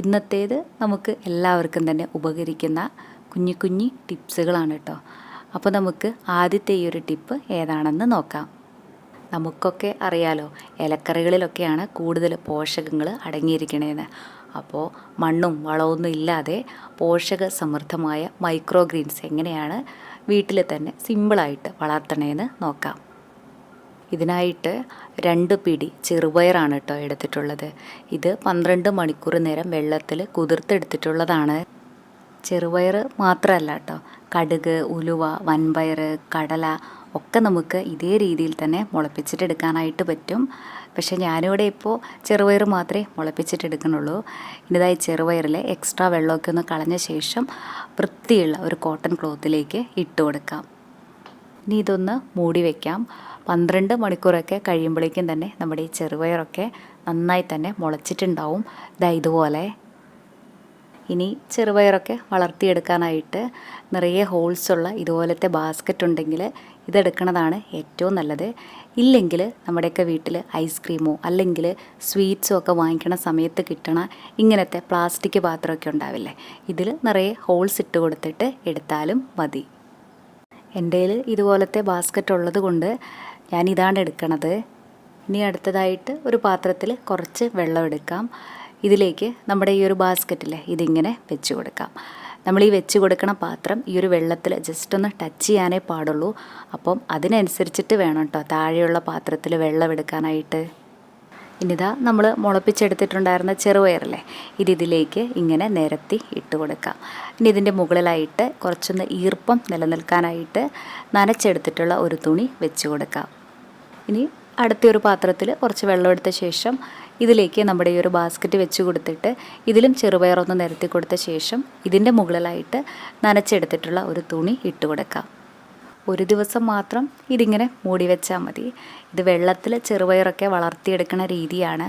ഇന്നത്തേത് നമുക്ക് എല്ലാവർക്കും തന്നെ ഉപകരിക്കുന്ന കുഞ്ഞു കുഞ്ഞു ടിപ്സുകളാണ് കേട്ടോ. അപ്പോൾ നമുക്ക് ആദ്യത്തെ ഈ ഒരു ടിപ്പ് ഏതാണെന്ന് നോക്കാം. നമുക്കൊക്കെ അറിയാലോ, ഇലക്കറികളിലൊക്കെയാണ് കൂടുതൽ പോഷകങ്ങൾ അടങ്ങിയിരിക്കണേന്ന്. അപ്പോൾ മണ്ണും വളമൊന്നും ഇല്ലാതെ പോഷക സമൃദ്ധമായ മൈക്രോ ഗ്രീൻസ് എങ്ങനെയാണ് വീട്ടിൽ തന്നെ സിമ്പിളായിട്ട് വളർത്തണേന്ന് നോക്കാം. ഇതിനായിട്ട് 2 പിടി ചെറുപയറാണ് കേട്ടോ എടുത്തിട്ടുള്ളത്. ഇത് 12 മണിക്കൂർ നേരം വെള്ളത്തിൽ കുതിർത്തെടുത്തിട്ടുള്ളതാണ്. ചെറുപയർ മാത്രമല്ല കേട്ടോ, കടുക്, ഉലുവ, വൻപയർ, കടല ഒക്കെ നമുക്ക് ഇതേ രീതിയിൽ തന്നെ മുളപ്പിച്ചിട്ടെടുക്കാനായിട്ട് പറ്റും. പക്ഷേ ഞാനിവിടെ ഇപ്പോൾ ചെറുപയർ മാത്രമേ മുളപ്പിച്ചിട്ടെടുക്കണുള്ളൂ. ഇനിതായി ചെറുപയറിലെ എക്സ്ട്രാ വെള്ളമൊക്കെ ഒന്ന് കളഞ്ഞ ശേഷം വൃത്തിയുള്ള ഒരു കോട്ടൺ ക്ലോത്തിലേക്ക് ഇട്ട് കൊടുക്കാം. ഇനി ഇതൊന്ന് മൂടി വയ്ക്കാം. 12 മണിക്കൂറൊക്കെ കഴിയുമ്പോഴേക്കും തന്നെ നമ്മുടെ ഈ ചെറുപയറൊക്കെ നന്നായി തന്നെ മുളച്ചിട്ടുണ്ടാവും. ഇതുപോലെ. ഇനി ചെറുപയറൊക്കെ വളർത്തിയെടുക്കാനായിട്ട് നിറയെ ഹോൾസുള്ള ഇതുപോലത്തെ ബാസ്ക്കറ്റ് ഉണ്ടെങ്കിൽ ഇതെടുക്കണതാണ് ഏറ്റവും നല്ലത്. ഇല്ലെങ്കിൽ നമ്മുടെയൊക്കെ വീട്ടിൽ ഐസ്ക്രീമോ അല്ലെങ്കിൽ സ്വീറ്റ്സോ ഒക്കെ വാങ്ങിക്കണ സമയത്ത് കിട്ടണ ഇങ്ങനത്തെ പ്ലാസ്റ്റിക് പാത്രമൊക്കെ ഉണ്ടാവില്ലേ, ഇതിൽ നിറയെ ഹോൾസ് ഇട്ട് കൊടുത്തിട്ട് എടുത്താലും മതി. എൻ്റെ കയ്യിൽ ഇതുപോലത്തെ ബാസ്ക്കറ്റ് ഉള്ളത് കൊണ്ട് ഞാനിതാണ് എടുക്കണത്. ഇനി അടുത്തതായിട്ട് ഒരു പാത്രത്തിൽ കുറച്ച് വെള്ളം എടുക്കാം. ഇതിലേക്ക് നമ്മുടെ ഈ ഒരു ബാസ്ക്കറ്റില്ലേ ഇതിങ്ങനെ വെച്ച് കൊടുക്കാം. നമ്മൾ ഈ വെച്ച് കൊടുക്കണ പാത്രം ഈ ഒരു വെള്ളത്തിൽ ജസ്റ്റ് ഒന്ന് ടച്ച് ചെയ്യാനേ പാടുള്ളൂ. അപ്പം അതിനനുസരിച്ചിട്ട് വേണം കേട്ടോ താഴെയുള്ള പാത്രത്തിൽ വെള്ളം എടുക്കാനായിട്ട്. ഇനിതാ നമ്മൾ മുളപ്പിച്ചെടുത്തിട്ടുണ്ടായിരുന്ന ചെറുപയറല്ലേ ഇതിലേക്ക് ഇങ്ങനെ നിരത്തി ഇട്ട് കൊടുക്കാം. ഇനി ഇതിൻ്റെ മുകളിലായിട്ട് കുറച്ചൊന്ന് ഈർപ്പം നിലനിൽക്കാനായിട്ട് നനച്ചെടുത്തിട്ടുള്ള ഒരു തുണി വെച്ച് കൊടുക്കാം. ഇനി അടുത്തൊരു പാത്രത്തിൽ കുറച്ച് വെള്ളം എടുത്ത ശേഷം ഇതിലേക്ക് നമ്മുടെ ഈ ഒരു ബാസ്ക്കറ്റ് വെച്ച് കൊടുത്തിട്ട് ഇതിലും ചെറുപയറൊന്ന് നിരത്തി കൊടുത്ത ശേഷം ഇതിൻ്റെ മുകളിലായിട്ട് നനച്ചെടുത്തിട്ടുള്ള ഒരു തുണി ഇട്ട് കൊടുക്കാം. ഒരു ദിവസം മാത്രം ഇതിങ്ങനെ മൂടി വെച്ചാൽ മതി. ഇത് വെള്ളത്തിൽ ചെറുപയറൊക്കെ വളർത്തിയെടുക്കുന്ന രീതിയാണ്.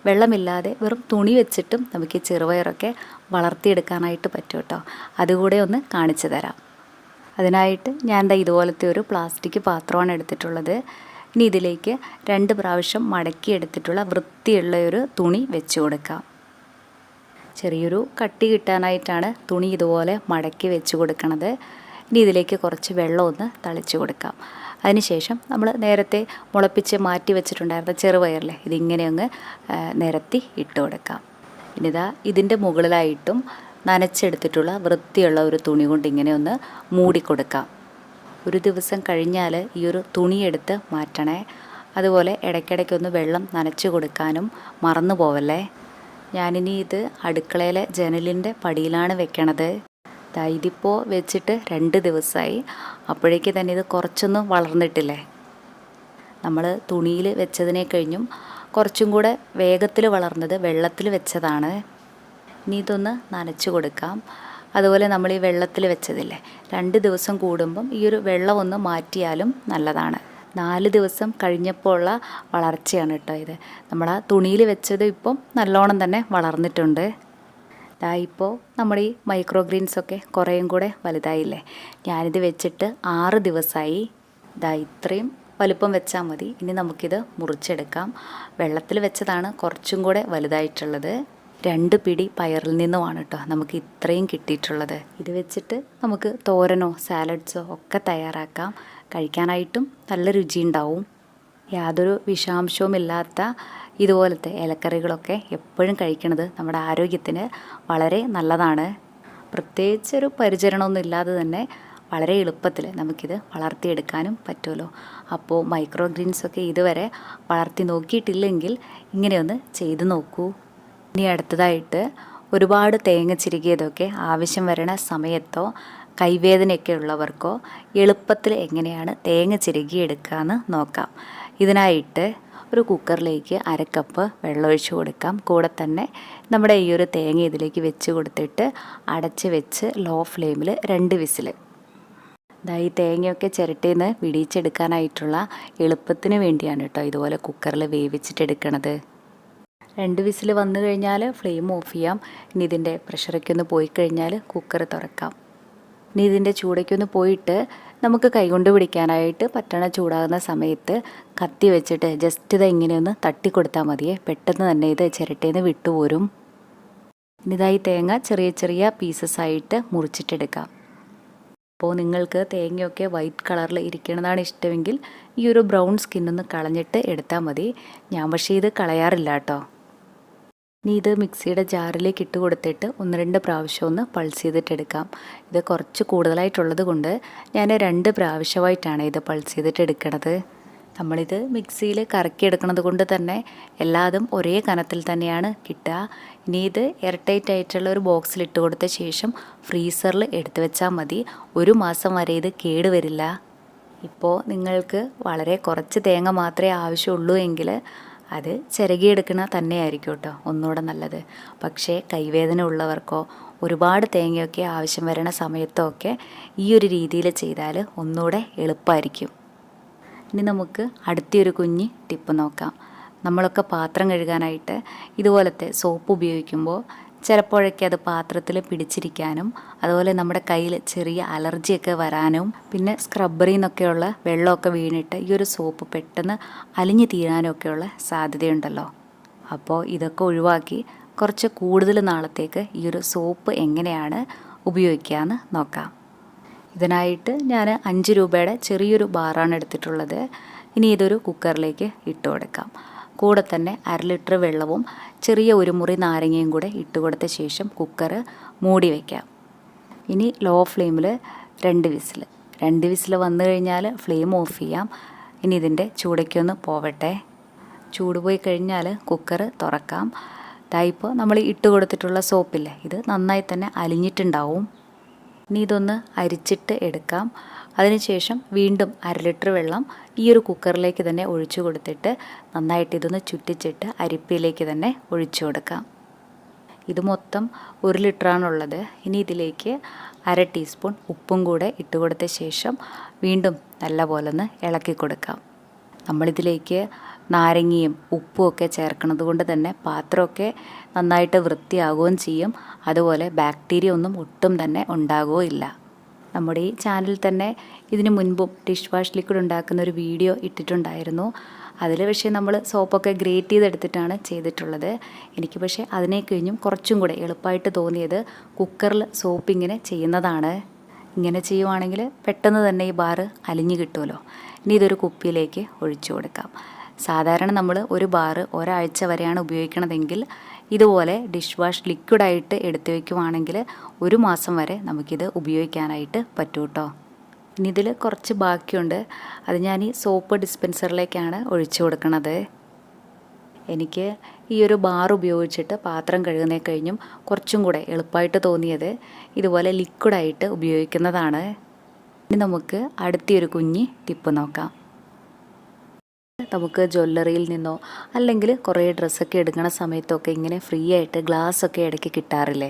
വെള്ളമില്ലാതെ വെറും തുണി വെച്ചിട്ടും നമുക്ക് ഈ ചെറുപയറൊക്കെ വളർത്തിയെടുക്കാനായിട്ട് പറ്റും കേട്ടോ. അതുകൂടെ ഒന്ന് കാണിച്ചു തരാം. അതിനായിട്ട് ഞാൻ ഇതുപോലത്തെ ഒരു പ്ലാസ്റ്റിക് പാത്രമാണ് എടുത്തിട്ടുള്ളത്. ഇനി ഇതിലേക്ക് 2 പ്രാവശ്യം മടക്കി എടുത്തിട്ടുള്ള വൃത്തിയുള്ള ഒരു തുണി വെച്ച് കൊടുക്കാം. ചെറിയൊരു കട്ടി കിട്ടാനായിട്ടാണ് തുണി ഇതുപോലെ മടക്കി വെച്ച് കൊടുക്കണത്. ഇനി ഇതിലേക്ക് കുറച്ച് വെള്ളം ഒന്ന് തളിച്ച് കൊടുക്കാം. അതിനുശേഷം നമ്മൾ നേരത്തെ മുളപ്പിച്ച് മാറ്റി വെച്ചിട്ടുണ്ടായിരുന്ന ചെറുപയറില്ലേ ഇതിങ്ങനെ ഒന്ന് നിരത്തി ഇട്ട് കൊടുക്കാം. ഇനിതാ ഇതിൻ്റെ മുകളിലായിട്ടും നനച്ചെടുത്തിട്ടുള്ള വൃത്തിയുള്ള ഒരു തുണി കൊണ്ട് ഇങ്ങനെ ഒന്ന് മൂടിക്കൊടുക്കാം. ഒരു ദിവസം കഴിഞ്ഞാൽ ഈ ഒരു തുണിയെടുത്ത് മാറ്റണേ. അതുപോലെ ഇടയ്ക്കിടയ്ക്കൊന്ന് വെള്ളം നനച്ച് കൊടുക്കാനും മറന്നു പോവല്ലേ. ഞാനിനി ഇത് അടുക്കളയിലെ ജനലിൻ്റെ പടിയിലാണ് വെക്കണത്. ഇതിപ്പോൾ വെച്ചിട്ട് 2 ദിവസമായി. അപ്പോഴേക്ക് തന്നെ ഇത് കുറച്ചൊന്നും വളർന്നിട്ടില്ലേ. നമ്മൾ തുണിയിൽ വെച്ചതിനെ കഴിഞ്ഞും കുറച്ചും കൂടെ വേഗത്തിൽ വളർന്നത് വെള്ളത്തിൽ വെച്ചതാണ്. ഇനി ഇതൊന്ന് നനച്ച് കൊടുക്കാം. അതുപോലെ നമ്മൾ ഈ വെള്ളത്തിൽ വെച്ചതില്ലേ 2 ദിവസം കൂടുമ്പം ഈ ഒരു വെള്ളം ഒന്ന് മാറ്റിയാലും നല്ലതാണ്. 4 ദിവസം കഴിഞ്ഞപ്പോൾ ഉള്ള വളർച്ചയാണ് കേട്ടോ ഇത്. നമ്മൾ ആ തുണിയിൽ വെച്ചത് ഇപ്പം നല്ലോണം തന്നെ വളർന്നിട്ടുണ്ട്. ഇപ്പോൾ നമ്മുടെ ഈ മൈക്രോ ഗ്രീൻസൊക്കെ കുറേയും കൂടെ വലുതായില്ലേ. ഞാനിത് വെച്ചിട്ട് 6 ദിവസമായി. ഇത്രയും വലുപ്പം വെച്ചാൽ മതി. ഇനി നമുക്കിത് മുറിച്ചെടുക്കാം. വെള്ളത്തിൽ വെച്ചതാണ് കുറച്ചും കൂടെ വലുതായിട്ടുള്ളത്. 2 പിടി പയറിൽ നിന്നുമാണ് കേട്ടോ നമുക്ക് ഇത്രയും കിട്ടിയിട്ടുള്ളത്. ഇത് വെച്ചിട്ട് നമുക്ക് തോരനോ സാലഡ്സോ ഒക്കെ തയ്യാറാക്കാം. കഴിക്കാനായിട്ടും നല്ല രുചിയുണ്ടാവും. യാതൊരു വിഷാംശവും ഇല്ലാത്ത ഇതുപോലത്തെ ഇലക്കറികളൊക്കെ എപ്പോഴും കഴിക്കുന്നത് നമ്മുടെ ആരോഗ്യത്തിന് വളരെ നല്ലതാണ്. പ്രത്യേകിച്ചൊരു പരിചരണമൊന്നും ഇല്ലാതെ തന്നെ വളരെ എളുപ്പത്തിൽ നമുക്കിത് വളർത്തിയെടുക്കാനും പറ്റുമല്ലോ. അപ്പോൾ മൈക്രോ ഗ്രീൻസൊക്കെ ഇതുവരെ വളർത്തി നോക്കിയിട്ടില്ലെങ്കിൽ ഇങ്ങനെയൊന്ന് ചെയ്തു നോക്കൂ. ഇനി അടുത്തതായിട്ട് ഒരുപാട് തേങ്ങ ചിരകിയതൊക്കെ ആവശ്യം വരണ സമയത്തോ കൈവേദനയൊക്കെ ഉള്ളവർക്കോ എളുപ്പത്തിൽ എങ്ങനെയാണ് തേങ്ങ ചിരകിയെടുക്കാമെന്ന് നോക്കാം. ഇതിനായിട്ട് ഒരു കുക്കറിലേക്ക് 1/2 കപ്പ് വെള്ളമൊഴിച്ച് കൊടുക്കാം. കൂടെ തന്നെ നമ്മുടെ ഈ ഒരു തേങ്ങ ഇതിലേക്ക് വെച്ച് കൊടുത്തിട്ട് അടച്ച് വെച്ച് ലോ ഫ്ലെയിമിൽ 2 വിസിൽ. ഈ തേങ്ങയൊക്കെ ചിരട്ടയിൽ നിന്ന് വിടിയിച്ചെടുക്കാനായിട്ടുള്ള എളുപ്പത്തിന് വേണ്ടിയാണ് കേട്ടോ ഇതുപോലെ കുക്കറിൽ വേവിച്ചിട്ടെടുക്കണത്. 2 വിസിൽ വന്നു കഴിഞ്ഞാൽ ഫ്ലെയിം ഓഫ് ചെയ്യാം. ഇനി ഇതിൻ്റെ പ്രഷറൊക്കെ ഒന്ന് പോയി കഴിഞ്ഞാൽ കുക്കർ തുറക്കാം. ഇനി ഇതിൻ്റെ ചൂടൊക്കെ പോയിട്ട് നമുക്ക് കൈകൊണ്ട് പിടിക്കാനായിട്ട് പറ്റണ ചൂടാകുന്ന സമയത്ത് കത്തി വെച്ചിട്ട് ജസ്റ്റ് ഇത് ഇങ്ങനെ ഒന്ന് തട്ടി കൊടുത്താൽ മതിയേ. പെട്ടെന്ന് തന്നെ ഇത് ചിരട്ടയിൽ നിന്ന് വിട്ടുപോരും. ഇനിതായി തേങ്ങ ചെറിയ ചെറിയ പീസസ് ആയിട്ട് മുറിച്ചിട്ടെടുക്കാം. അപ്പോൾ നിങ്ങൾക്ക് തേങ്ങയൊക്കെ വൈറ്റ് കളറിൽ ഇരിക്കണതാണ് ഇഷ്ടമെങ്കിൽ ഈ ഒരു ബ്രൗൺ സ്കിന്നൊന്ന് കളഞ്ഞിട്ട് എടുത്താൽ മതി. ഞാൻ പക്ഷേ ഇത് കളയാറില്ല കേട്ടോ. ഇനി ഇത് മിക്സിയുടെ ജാറിലേക്ക് ഇട്ട് കൊടുത്തിട്ട് 1-2 പ്രാവശ്യം ഒന്ന് പൾസ് ചെയ്തിട്ടെടുക്കാം. ഇത് കുറച്ച് കൂടുതലായിട്ടുള്ളത് കൊണ്ട് ഞാൻ 2 പ്രാവശ്യമായിട്ടാണ് ഇത് പൾസ് ചെയ്തിട്ടെടുക്കണത്. നമ്മളിത് മിക്സിയിൽ കറക്കിയെടുക്കുന്നത് കൊണ്ട് തന്നെ എല്ലാതും ഒരേ കനത്തിൽ തന്നെയാണ് കിട്ടുക. ഇനി ഇത് എയർടൈറ്റ് ആയിട്ടുള്ള ഒരു ബോക്സിൽ ഇട്ട് കൊടുത്ത ശേഷം ഫ്രീസറിൽ എടുത്തു വെച്ചാൽ മതി. 1 മാസം വരെ ഇത് കേടുവരില്ല. ഇപ്പോൾ നിങ്ങൾക്ക് വളരെ കുറച്ച് തേങ്ങ മാത്രമേ ആവശ്യമുള്ളൂ എങ്കിൽ അത് ചിരകിയെടുക്കണ തന്നെയായിരിക്കും കേട്ടോ ഒന്നുകൂടെ നല്ലത്. പക്ഷേ കൈവേദന ഉള്ളവർക്കോ ഒരുപാട് തേങ്ങയൊക്കെ ആവശ്യം വരണ സമയത്തോ ഒക്കെ ഈ ഒരു രീതിയിൽ ചെയ്താൽ ഒന്നുകൂടെ എളുപ്പമായിരിക്കും. ഇനി നമുക്ക് അടുത്തൊരു കുഞ്ഞ് ടിപ്പ് നോക്കാം. നമ്മളൊക്കെ പാത്രം കഴുകാനായിട്ട് ഇതുപോലത്തെ സോപ്പ് ഉപയോഗിക്കുമ്പോൾ ചിലപ്പോഴൊക്കെ അത് പാത്രത്തിൽ പിടിച്ചിരിക്കാനും അതുപോലെ നമ്മുടെ കയ്യിൽ ചെറിയ അലർജിയൊക്കെ വരാനും പിന്നെ സ്ക്രബ്ബറിൽ നിന്നൊക്കെയുള്ള വെള്ളമൊക്കെ വീണിട്ട് ഈ ഒരു സോപ്പ് പെട്ടെന്ന് അലിഞ്ഞു തീരാനൊക്കെയുള്ള സാധ്യതയുണ്ടല്ലോ. അപ്പോൾ ഇതൊക്കെ ഒഴിവാക്കി കുറച്ച് കൂടുതൽ നാളത്തേക്ക് ഈ ഒരു സോപ്പ് എങ്ങനെയാണ് ഉപയോഗിക്കുകയെന്ന് നോക്കാം. ഇതിനായിട്ട് ഞാൻ 5 രൂപയുടെ ചെറിയൊരു ബാറാണ് എടുത്തിട്ടുള്ളത്. ഇനി ഇതൊരു കുക്കറിലേക്ക് ഇട്ട് കൊടുക്കാം. കൂടെ തന്നെ 1/2 ലിറ്റർ വെള്ളവും ചെറിയ ഒരു മുറി നാരങ്ങയും കൂടെ ഇട്ട് കൊടുത്ത ശേഷം കുക്കർ മൂടി വയ്ക്കാം. ഇനി ലോ ഫ്ലെയിമിൽ 2 വിസിൽ വന്നു കഴിഞ്ഞാൽ ഫ്ലെയിം ഓഫ് ചെയ്യാം. ഇനി ഇതിൻ്റെ ചൂടയ്ക്കൊന്ന് പോവട്ടെ. ചൂട് പോയി കഴിഞ്ഞാൽ കുക്കർ തുറക്കാം. ഇപ്പോൾ നമ്മൾ ഇട്ട് കൊടുത്തിട്ടുള്ള സോപ്പില്ലേ, ഇത് നന്നായി തന്നെ അലിഞ്ഞിട്ടുണ്ടാവും. ഇനി ഇതൊന്ന് അരിച്ചിട്ട് എടുക്കാം. അതിനുശേഷം വീണ്ടും 1/2 ലിറ്റർ വെള്ളം ഈ ഒരു കുക്കറിലേക്ക് തന്നെ ഒഴിച്ചു കൊടുത്തിട്ട് നന്നായിട്ട് ഇതൊന്ന് ചുറ്റിച്ചിട്ട് അരിപ്പയിലേക്ക് തന്നെ ഒഴിച്ചു കൊടുക്കാം. ഇത് മൊത്തം 1 ലിറ്ററാണുള്ളത്. ഇനി ഇതിലേക്ക് 1/2 ടീസ്പൂൺ ഉപ്പും കൂടെ ഇട്ട് കൊടുത്ത ശേഷം വീണ്ടും നല്ലപോലെ ഒന്ന് ഇളക്കി കൊടുക്കാം. നമ്മളിതിലേക്ക് നാരങ്ങയും ഉപ്പും ഒക്കെ ചേർക്കുന്നത് കൊണ്ട് തന്നെ പാത്രമൊക്കെ നന്നായിട്ട് വൃത്തിയാകുകയും ചെയ്യും. അതുപോലെ ബാക്ടീരിയ ഒന്നും ഒട്ടും തന്നെ ഉണ്ടാകുകയില്ല. നമ്മുടെ ഈ ചാനലിൽ തന്നെ ഇതിന് മുൻപും ഡിഷ് വാഷ് ലിക്വിഡ് ഉണ്ടാക്കുന്ന ഒരു വീഡിയോ ഇട്ടിട്ടുണ്ടായിരുന്നു. അതിൽ പക്ഷേ നമ്മൾ സോപ്പൊക്കെ ഗ്രേറ്റ് ചെയ്തെടുത്തിട്ടാണ് ചെയ്തിട്ടുള്ളത്. എനിക്ക് പക്ഷേ അതിനെ കഴിഞ്ഞും കുറച്ചും കൂടെ എളുപ്പമായിട്ട് തോന്നിയത് കുക്കറിൽ സോപ്പ് ഇങ്ങനെ ചെയ്യുന്നതാണ്. ഇങ്ങനെ ചെയ്യുവാണെങ്കിൽ പെട്ടെന്ന് തന്നെ ഈ ബാറ് അലിഞ്ഞു കിട്ടുമല്ലോ. ഇനി ഇതൊരു കുപ്പിയിലേക്ക് ഒഴിച്ചു കൊടുക്കാം. സാധാരണ നമ്മൾ ഒരു ബാറ് ഒരാഴ്ച വരെയാണ് ഉപയോഗിക്കണതെങ്കിൽ ഇതുപോലെ ഡിഷ് വാഷ് ലിക്വിഡായിട്ട് എടുത്തു വയ്ക്കുവാണെങ്കിൽ 1 മാസം വരെ നമുക്കിത് ഉപയോഗിക്കാനായിട്ട് പറ്റും കേട്ടോ. ഇനി ഇതിൽ കുറച്ച് ബാക്കിയുണ്ട്. അത് ഞാൻ ഈ സോപ്പ് ഡിസ്പെൻസറിലേക്കാണ് ഒഴിച്ചു കൊടുക്കുന്നത്. എനിക്ക് ഈ ഒരു ബാർ ഉപയോഗിച്ചിട്ട് പാത്രം കഴുകുന്നതിന് കഴിഞ്ഞും കുറച്ചും കൂടെ എളുപ്പമായിട്ട് തോന്നിയത് ഇതുപോലെ ലിക്വിഡായിട്ട് ഉപയോഗിക്കുന്നതാണ്. ഇനി നമുക്ക് അടുത്തൊരു കുഞ്ഞ് ടിപ്പ് നോക്കാം. നമുക്ക് ജ്വല്ലറിയിൽ നിന്നോ അല്ലെങ്കിൽ കുറേ ഡ്രസ്സൊക്കെ എടുക്കുന്ന സമയത്തൊക്കെ ഇങ്ങനെ ഫ്രീ ആയിട്ട് ഗ്ലാസ്സൊക്കെ ഇടയ്ക്ക് കിട്ടാറില്ലേ.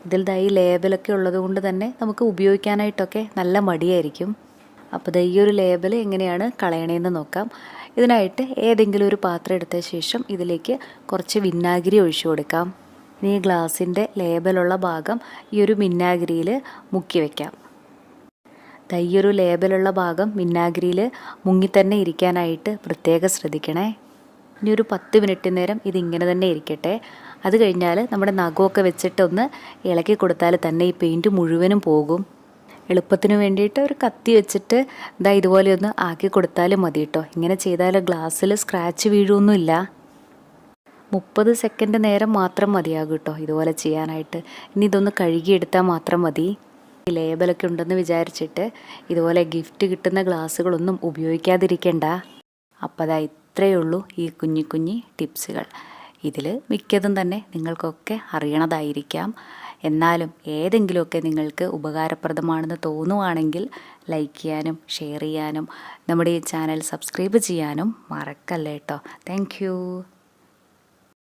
ഇതിൽ ഈ ലേബലൊക്കെ ഉള്ളത് കൊണ്ട് തന്നെ നമുക്ക് ഉപയോഗിക്കാനായിട്ടൊക്കെ നല്ല മടിയായിരിക്കും. അപ്പോൾ ഈ ഒരു ലേബൽ എങ്ങനെയാണ് കളയണേന്ന് നോക്കാം. ഇതിനായിട്ട് ഏതെങ്കിലും ഒരു പാത്രം എടുത്ത ശേഷം ഇതിലേക്ക് കുറച്ച് വിനാഗിരി ഒഴിച്ചു കൊടുക്കാം. ഇനി ഈ ഗ്ലാസിൻ്റെ ലേബലുള്ള ഭാഗം ഈ ഒരു വിനാഗിരിയിൽ മുക്കി വയ്ക്കാം. ഈ ഒരു ലേബലുള്ള ഭാഗം വിനാഗിരിയിൽ മുങ്ങി തന്നെ ഇരിക്കാനായിട്ട് പ്രത്യേകം ശ്രദ്ധിക്കണേ. ഇനി ഒരു 10 മിനിറ്റ് നേരം ഇതിങ്ങനെ തന്നെ ഇരിക്കട്ടെ. അത് കഴിഞ്ഞാൽ നമ്മുടെ നഖമൊക്കെ വെച്ചിട്ടൊന്ന് ഇളക്കി കൊടുത്താൽ തന്നെ ഈ പെയിൻറ്റ് മുഴുവനും പോകും. എളുപ്പത്തിന് വേണ്ടിയിട്ട് ഒരു കത്തി വെച്ചിട്ട് ഇതുപോലെ ഒന്ന് ആക്കി കൊടുത്താലും മതി കേട്ടോ. ഇങ്ങനെ ചെയ്താൽ ഗ്ലാസ്സിൽ സ്ക്രാച്ച് വീഴുമൊന്നുമില്ല. 30 സെക്കൻഡ് നേരം മാത്രം മതിയാകും കേട്ടോ ഇതുപോലെ ചെയ്യാനായിട്ട്. ഇനി ഇതൊന്ന് കഴുകിയെടുത്താൽ മാത്രം മതി. ഈ ലേബലൊക്കെ ഉണ്ടെന്ന് വിചാരിച്ചിട്ട് ഇതുപോലെ ഗിഫ്റ്റ് കിട്ടുന്ന ഗ്ലാസ്സുകളൊന്നും ഉപയോഗിക്കാതിരിക്കണ്ട. അപ്പോൾ ഇത്രയേ ഉള്ളൂ ഈ കുഞ്ഞി ടിപ്സുകൾ. ഇതിൽ മിക്കതും തന്നെ നിങ്ങൾക്കൊക്കെ അറിയണതായിരിക്കാം. എന്നാലും ഏതെങ്കിലുമൊക്കെ നിങ്ങൾക്ക് ഉപകാരപ്രദമാണെന്ന് തോന്നുവാണെങ്കിൽ ലൈക്ക് ചെയ്യാനും ഷെയർ ചെയ്യാനും നമ്മുടെ ഈ ചാനൽ സബ്സ്ക്രൈബ് ചെയ്യാനും മറക്കല്ലേ കേട്ടോ. താങ്ക്